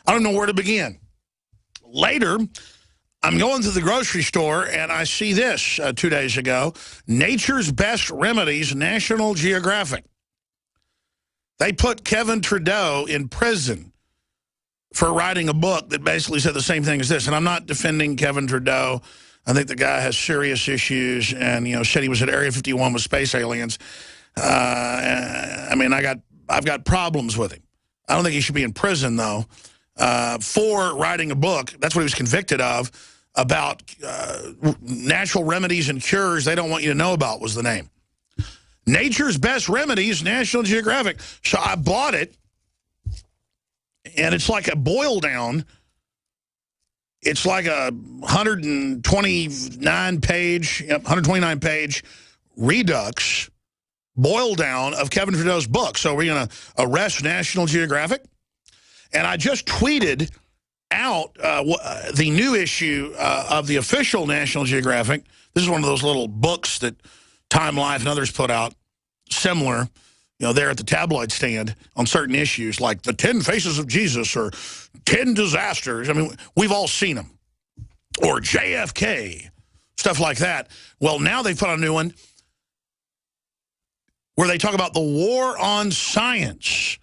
I don't know where to begin. Later, I'm going to the grocery store, and I see this 2 days ago. Nature's Best Remedies, National Geographic. They put Kevin Trudeau in prison for writing a book that basically said the same thing as this. And I'm not defending Kevin Trudeau. I think the guy has serious issues and, said he was at Area 51 with space aliens. I mean, I've got problems with him. I don't think he should be in prison, though, for writing a book. That's what he was convicted of, about natural remedies and cures they don't want you to know about was the name. Nature's Best Remedies, National Geographic. So I bought it, and it's like a boil down. It's like a 129 page redux boil down of Kevin Trudeau's book. So we're going to arrest National Geographic. And I just tweeted out the new issue of the official National Geographic. This is one of those little books that Time Life and others put out, similar, there at the tabloid stand on certain issues, like the 10 Faces of Jesus or 10 Disasters. I mean, we've all seen them. Or JFK, stuff like that. Well, now they put out a new one where they talk about the war on science.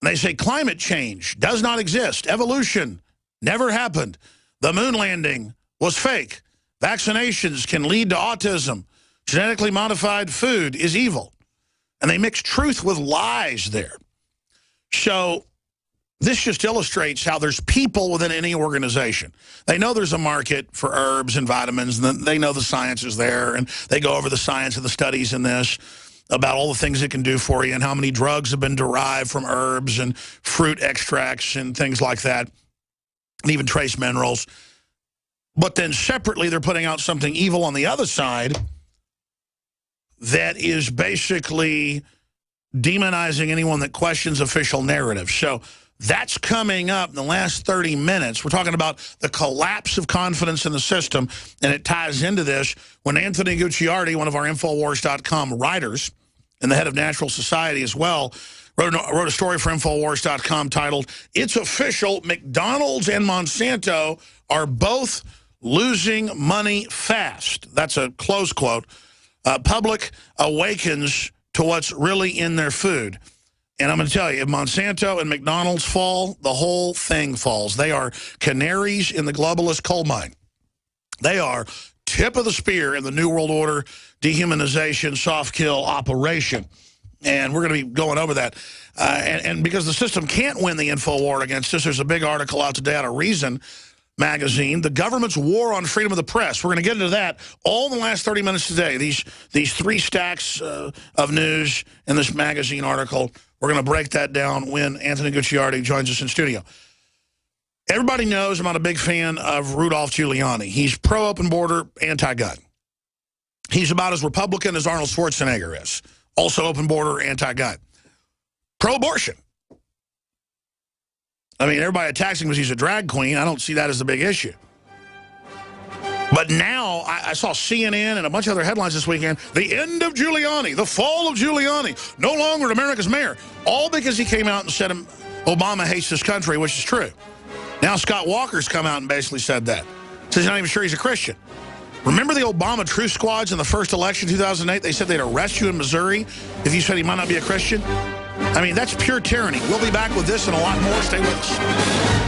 They say climate change does not exist. Evolution never happened. The moon landing was fake. Vaccinations can lead to autism. Genetically modified food is evil. And they mix truth with lies there. So this just illustrates how there's people within any organization. They know there's a market for herbs and vitamins, and they know the science is there, and they go over the science of the studies in this, about all the things it can do for you and how many drugs have been derived from herbs and fruit extracts and things like that, and even trace minerals. But then separately, they're putting out something evil on the other side that is basically demonizing anyone that questions official narratives. So that's coming up in the last 30 minutes. We're talking about the collapse of confidence in the system, and it ties into this when Anthony Gucciardi, one of our Infowars.com writers, and the head of Natural Society as well, wrote a story for Infowars.com titled, "It's Official, McDonald's and Monsanto are both losing money fast." That's a close quote. Public awakens to what's really in their food. And I'm going to tell you, if Monsanto and McDonald's fall, the whole thing falls. They are canaries in the globalist coal mine. They are tip of the spear in the New World Order dehumanization, soft kill operation. And we're going to be going over that. And because the system can't win the info war against us, there's a big article out today out of Reason magazine, The Government's War on Freedom of the Press. We're going to get into that all in the last 30 minutes today. These three stacks of news in this magazine article. We're going to break that down when Anthony Gucciardi joins us in studio. Everybody knows I'm not a big fan of Rudolph Giuliani. He's pro-open border, anti-gun. He's about as Republican as Arnold Schwarzenegger is. Also open border, anti-gun. Pro-abortion. I mean, everybody attacks him because he's a drag queen. I don't see that as the big issue. But now, I saw CNN and a bunch of other headlines this weekend. The end of Giuliani, the fall of Giuliani, no longer America's mayor. All because he came out and said Obama hates this country, which is true. Now Scott Walker's come out and basically said that. Says he's not even sure he's a Christian. Remember the Obama truth squads in the first election, 2008? They said they'd arrest you in Missouri if you said he might not be a Christian? I mean, that's pure tyranny. We'll be back with this and a lot more. Stay with us.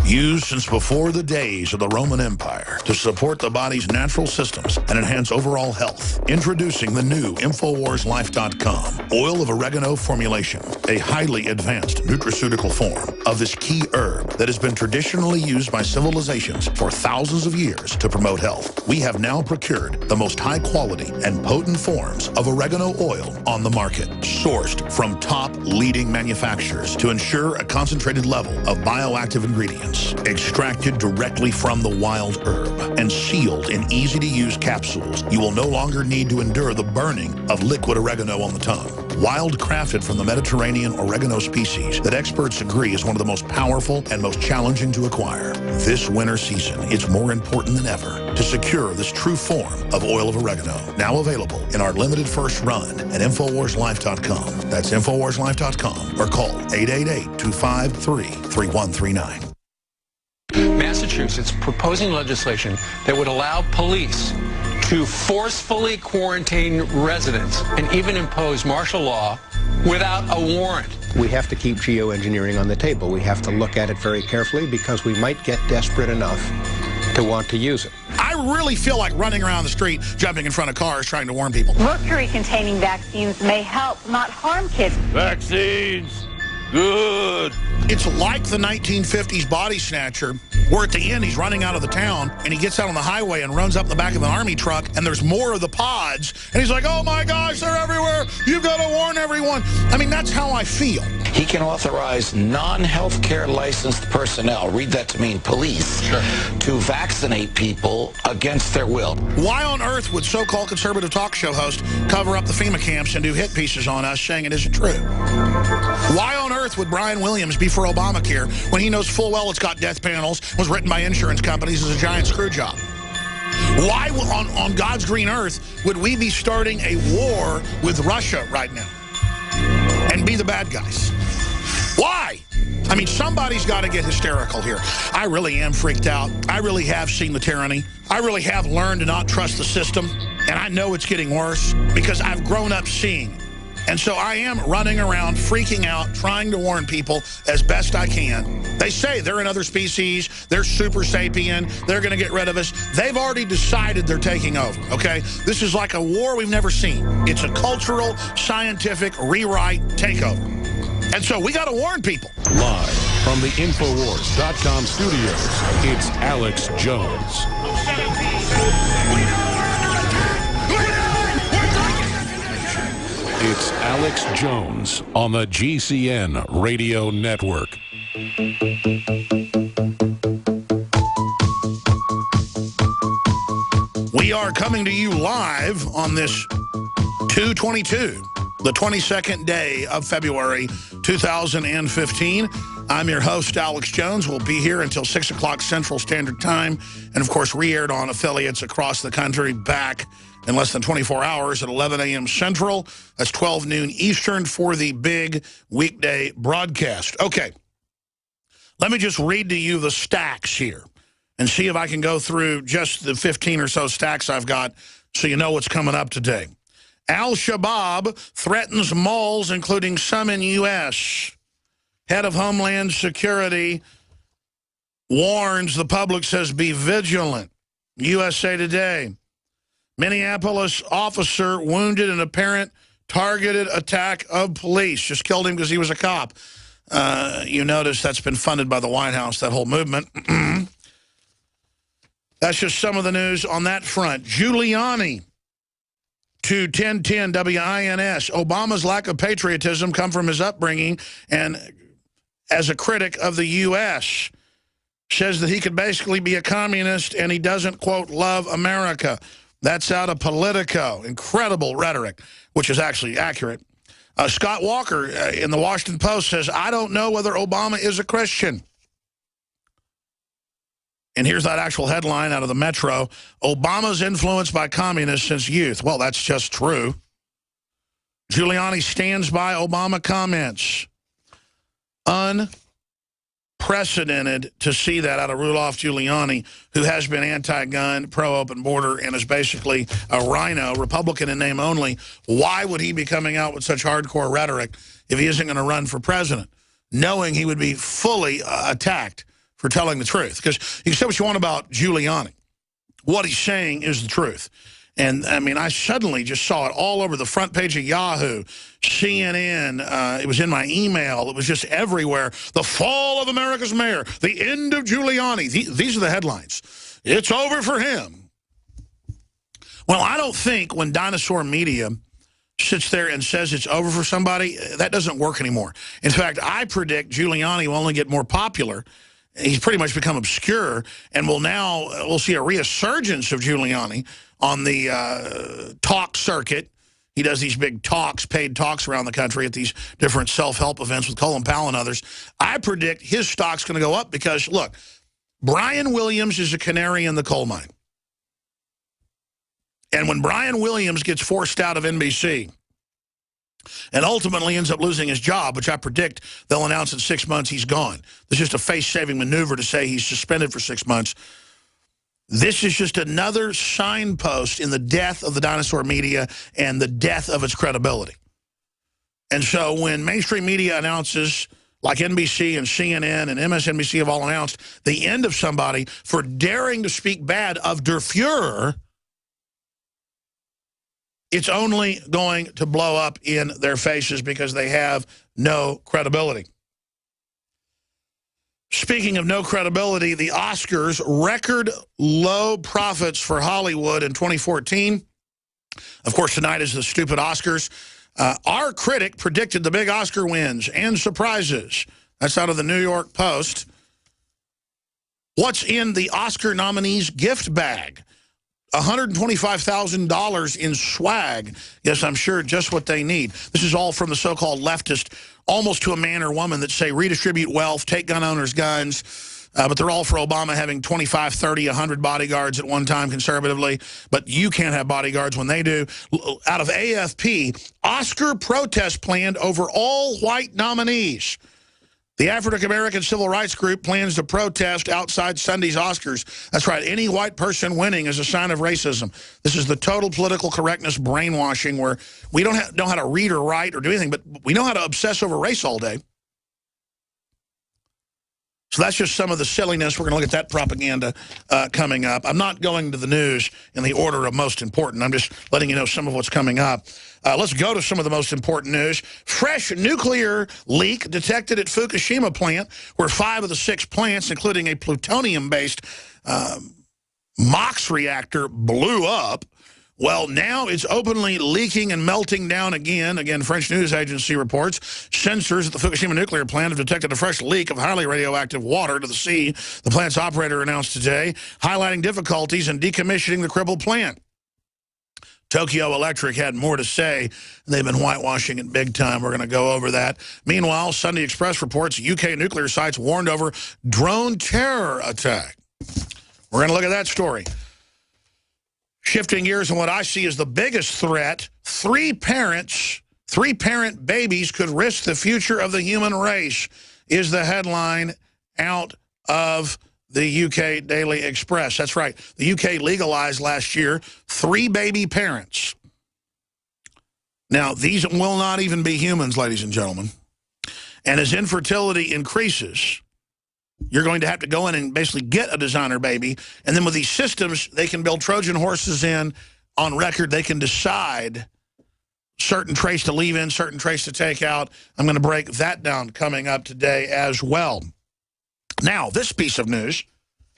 Used since before the days of the Roman Empire to support the body's natural systems and enhance overall health. Introducing the new InfoWarsLife.com Oil of Oregano formulation, a highly advanced nutraceutical form of this key herb that has been traditionally used by civilizations for thousands of years to promote health. We have now procured the most high quality and potent forms of oregano oil on the market, sourced from top leading manufacturers to ensure a concentrated level of bioactive ingredients. Extracted directly from the wild herb and sealed in easy-to-use capsules, you will no longer need to endure the burning of liquid oregano on the tongue. wild-crafted from the Mediterranean oregano species that experts agree is one of the most powerful and most challenging to acquire. This winter season, it's more important than ever to secure this true form of oil of oregano. Now available in our limited first run at InfoWarsLife.com. That's InfoWarsLife.com or call 888-253-3139. Massachusetts proposing legislation that would allow police to forcefully quarantine residents and even impose martial law without a warrant. We have to keep geoengineering on the table. We have to look at it very carefully because we might get desperate enough to want to use it. I really feel like running around the street, jumping in front of cars, trying to warn people. Mercury-containing vaccines may help, not harm kids. Vaccines, good. It's like the 1950s Body Snatcher, where at the end he's running out of the town, and he gets out on the highway and runs up the back of an army truck, and there's more of the pods, and he's like, oh my gosh, they're everywhere. You've got to warn everyone. I mean, that's how I feel. He can authorize non-healthcare licensed personnel, read that to mean police, to vaccinate people against their will. Why on earth would so-called conservative talk show host cover up the FEMA camps and do hit pieces on us saying it isn't true? Why on earth would Brian Williams be for Obamacare when he knows full well it's got death panels, was written by insurance companies as a giant screw job? Why on God's green earth would we be starting a war with Russia right now and be the bad guys? Why? I mean, somebody's got to get hysterical here. I really am freaked out. I really have seen the tyranny. I really have learned to not trust the system. And I know it's getting worse because I've grown up seeing it. And so I am running around, freaking out, trying to warn people as best I can. They say they're another species, they're super sapien, they're going to get rid of us. They've already decided they're taking over, okay? This is like a war we've never seen. It's a cultural, scientific rewrite takeover. And so we got to warn people. Live from the Infowars.com studios, it's Alex Jones. It's Alex Jones on the GCN Radio Network. We are coming to you live on this 2/22, the 22nd day of February 2015. I'm your host, Alex Jones. We'll be here until 6 o'clock Central Standard Time. And, of course, re-aired on affiliates across the country back in less than 24 hours at 11 a.m. Central. That's 12 noon Eastern for the big weekday broadcast. Okay, let me just read to you the stacks here and see if I can go through just the 15 or so stacks I've got so you know what's coming up today. Al-Shabaab threatens malls, including some in U.S. Head of Homeland Security warns the public, says be vigilant. USA Today. Minneapolis officer wounded in apparent targeted attack of police. Just killed him because he was a cop. You notice that's been funded by the White House, that whole movement. That's just some of the news on that front. Giuliani to 1010 WINS. Obama's lack of patriotism come from his upbringing and as a critic of the U.S. Says that he could basically be a communist and he doesn't, quote, love America. That's out of Politico. Incredible rhetoric, which is actually accurate. Scott Walker in the Washington Post says, I don't know whether Obama is a Christian. And here's that actual headline out of the Metro. Obama's influenced by communists since youth. Well, that's just true. Giuliani stands by Obama comments. Unprecedented to see that out of Rudolph Giuliani, who has been anti-gun, pro-open border, and is basically a rhino, Republican in name only. Why would he be coming out with such hardcore rhetoric if he isn't going to run for president, knowing he would be fully attacked for telling the truth? Because you can say what you want about Giuliani. What he's saying is the truth. And, I mean, I suddenly just saw it all over the front page of Yahoo, CNN. It was in my email. It was just everywhere. The fall of America's mayor. The end of Giuliani. These are the headlines. It's over for him. Well, I don't think when dinosaur media sits there and says it's over for somebody, that doesn't work anymore. In fact, I predict Giuliani will only get more popular. He's pretty much become obscure, and we'll see a resurgence of Giuliani on the talk circuit He does these big talks, paid talks around the country at these different self-help events with Colin Powell and others. I predict his stock's going to go up because, look, Brian Williams is a canary in the coal mine. And when Brian Williams gets forced out of NBC and ultimately ends up losing his job, which I predict they'll announce in 6 months he's gone. It's just a face-saving maneuver to say he's suspended for 6 months. This is just another signpost in the death of the dinosaur media and the death of its credibility. And so when mainstream media announces, like NBC and CNN and MSNBC have all announced, the end of somebody for daring to speak bad of Der Fuhrer, it's only going to blow up in their faces because they have no credibility. Speaking of no credibility, the Oscars, record low profits for Hollywood in 2014. Of course, tonight is the stupid Oscars. Our critic predicted the big Oscar wins and surprises. That's out of the New York Post. What's in the Oscar nominees' gift bag? $125,000 in swag. Yes, I'm sure just what they need. This is all from the so-called leftist, almost to a man or woman, that say redistribute wealth, take gun owners' guns, but they're all for Obama having 25, 30, 100 bodyguards at one time conservatively, but you can't have bodyguards when they do. Out of AFP, Oscar protest planned over all white nominees. The African-American Civil Rights Group plans to protest outside Sunday's Oscars. That's right, any white person winning is a sign of racism. This is the total political correctness brainwashing where we don't know how to read or write or do anything, but we know how to obsess over race all day. So that's just some of the silliness. We're going to look at that propaganda coming up. I'm not going to the news in the order of most important. I'm just letting you know some of what's coming up. Let's go to some of the most important news. Fresh nuclear leak detected at Fukushima plant, where 5 of the 6 plants, including a plutonium-based MOX reactor, blew up. Well, now it's openly leaking and melting down again. Again, French news agency reports sensors at the Fukushima nuclear plant have detected a fresh leak of highly radioactive water to the sea. The plant's operator announced today, highlighting difficulties in decommissioning the crippled plant. Tokyo Electric had more to say. They've been whitewashing it big time. We're going to go over that. Meanwhile, Sunday Express reports UK nuclear sites warned over drone terror attack. We're going to look at that story. Shifting gears, and what I see as the biggest threat, 3 parent babies could risk the future of the human race, is the headline out of the UK Daily Express. That's right. The UK legalized last year 3 baby parents. Now, these will not even be humans, ladies and gentlemen. And as infertility increases, you're going to have to go in and basically get a designer baby. And then with these systems, they can build Trojan horses in on record. They can decide certain traits to leave in, certain traits to take out. I'm going to break that down coming up today as well. Now, this piece of news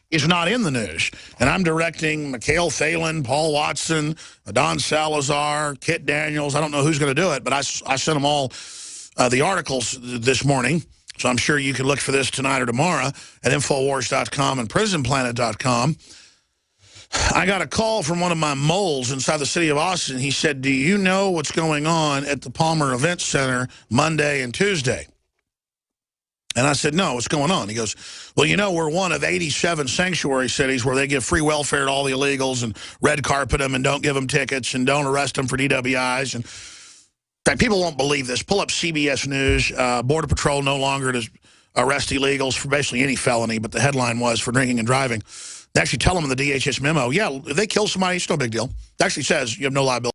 is not in the news. And I'm directing Mikhail Phelan, Paul Watson, Don Salazar, Kit Daniels. I don't know who's going to do it, but I sent them all the articles this morning. So I'm sure you can look for this tonight or tomorrow at Infowars.com and PrisonPlanet.com. I got a call from one of my moles inside the city of Austin. He said, do you know what's going on at the Palmer Event Center Monday and Tuesday? And I said, no, what's going on? He goes, well, you know, we're one of 87 sanctuary cities where they give free welfare to all the illegals and red carpet them and don't give them tickets and don't arrest them for DWIs. And in fact, people won't believe this. Pull up CBS News. Border Patrol no longer to arrest illegals for basically any felony, but the headline was for drinking and driving. They actually tell them in the DHS memo, yeah, if they kill somebody, it's no big deal. It actually says you have no liability.